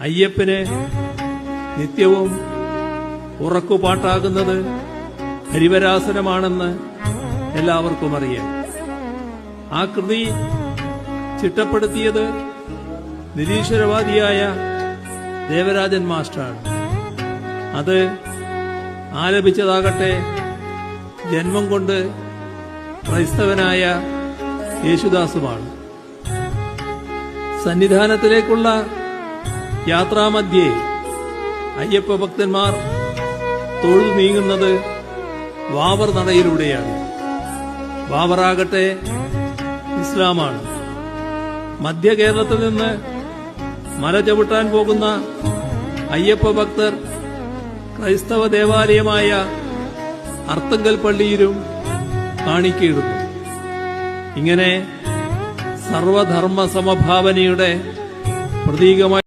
അയ്യപ്പന് നിത്യവും ഉറക്കുപാട്ടാകുന്നത് ഹരിവരാസനമാണെന്ന് എല്ലാവർക്കും അറിയാം. ആ കൃതി ചിട്ടപ്പെടുത്തിയത് നിരീശ്വരവാദിയായ ദേവരാജൻ മാസ്റ്ററാണ്. അത് ആലപിച്ചതാകട്ടെ ജന്മം കൊണ്ട് ക്രൈസ്തവനായ യേശുദാസുമാണ്. സന്നിധാനത്തിലേക്കുള്ള യാത്രാമധ്യേ അയ്യപ്പ ഭക്തന്മാർ തൊഴുതു നീങ്ങുന്നത് വാവർ നടയിലൂടെയാണ്. വാവറാകട്ടെ ഇസ്ലാമാണ്. മധ്യ കേരളത്തിൽ നിന്ന് മല ചവിട്ടാൻ പോകുന്ന അയ്യപ്പ ഭക്തർ ക്രൈസ്തവ ദേവാലയമായ അർത്തങ്കൽ പള്ളിയിലും കാണിക്കയിടുന്നു. ഇങ്ങനെ സർവധർമ്മ സമഭാവനയുടെ പ്രതീകമായി